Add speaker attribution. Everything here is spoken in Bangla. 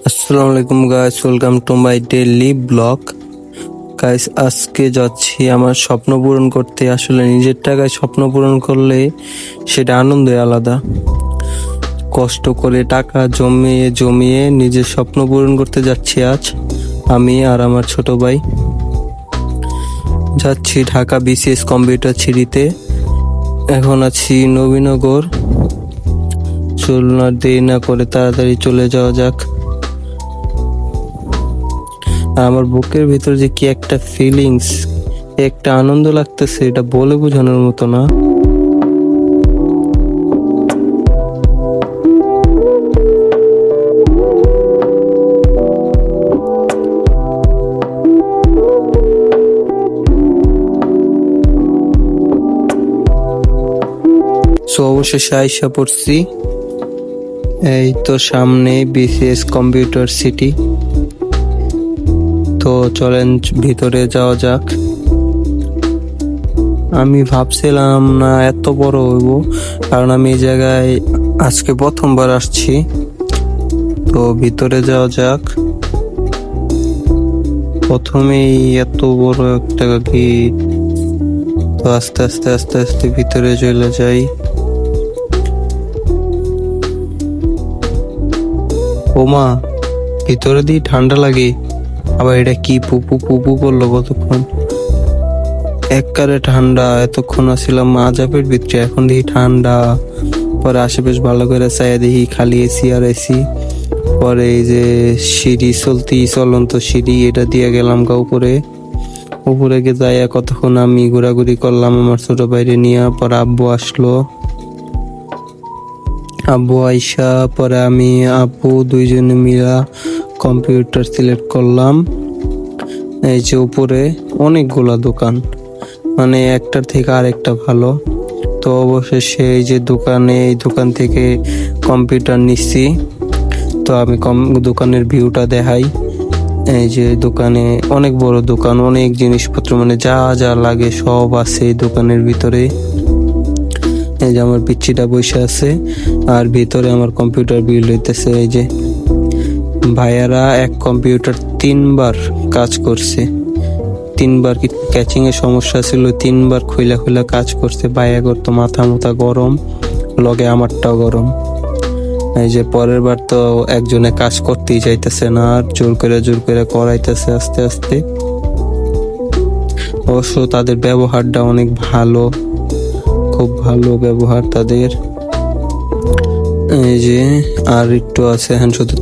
Speaker 1: আসসালামু আলাইকুম guys, welcome to my daily blog. Guys, আজকে যাচ্ছি আমার স্বপ্ন পূরণ করতে। আসলে নিজের টাকায় স্বপ্ন পূরণ করলে সেটা আনন্দই আলাদা। কষ্ট করে টাকা জমিয়ে জমিয়ে নিজের স্বপ্ন পূরণ করতে যাচ্ছি আজ আমি আর আমার ছোট ভাই। যাচ্ছি ঢাকা বিসিএস কম্পিউটার সিটিতে। এখন আছি নবীনগর। চলুন আর দেরি না করে তাড়াতাড়ি চলে যাওয়া যাক। আমার বুকের ভিতর যে কি একটা ফিলিংস, একটা আনন্দ লাগতেছে, এটা বলে বোঝানোর মতো না। অবশেষে আইসা পড়ছি। এই তো সামনে বিসিএস কম্পিউটার সিটি। তো চলেন ভিতরে যাওয়া যাক। আমি ভাবছিলাম না এত বড় হইব, কারণ আমি এই জায়গায় আজকে প্রথমবার আসছি। তো ভিতরে যাওয়া যাক। প্রথমেই এত বড় একটা গেট। তো আস্তে আস্তে আস্তে আস্তে ভিতরে চলে যাই। ওমা, ভিতরে দিয়ে ঠান্ডা লাগে। আবার এটা কি পুপু পুপু করলো কতক্ষণ। একবারে ঠান্ডা। এতক্ষণ আসছিলাম আজাবের ভিতরে, এখন দেখি ঠান্ডা। পরে আশেপাশে ভালো করে চাই দেখি খালি এসি আর এসি। পরে এই যে সিঁড়ি, চলন্ত সিঁড়ি, এটা দিয়ে গেলাম উপরে। উপরে গিয়ে যাইয়া কতক্ষণ আমি ঘোরাঘুরি করলাম আমার ছোট বাইরে নিয়ে। পরে আব্বু আসলো। আব্বু আইসা পরে আমি আব্বু দুইজনে মিলা কম্পিউটার সিলেক্ট করলাম। এই যে উপরে অনেকগুলা দোকান, মানে একটার থেকে আরেকটা ভালো। তো অবশেষে এই যে এই দোকান থেকে কম্পিউটার নিচ্ছি। তো আমি দোকানের ভিউটা দেখাই। এই যে দোকানে অনেক বড় দোকান, অনেক জিনিসপত্র, মানে যা যা লাগে সব আছে এই দোকানের ভিতরে। এই যে আমার পিচ্চিটা বসে আছে আর ভিতরে আমার কম্পিউটার বিল্ড হইতেছে। এই যে ভাইয়ারা এক কম্পিউটার 3বার কাজ করছে। 3বার কি ক্যাচিং এর সমস্যা ছিল, 3বার খুইলা কাজ করছে। ভাইয়া করতো মাথা গরম, লগে আমারটাও গরম। এই যে পরের বার তো একজনে কাজ করতেই চাইতেছে না, আর জোর করে করাইতেছে আস্তে আস্তে। অবশ্য তাদের ব্যবহারটা অনেক ভালো, খুব ভালো ব্যবহার তাদের। এই যে আর একটু আছে, এখন শুধু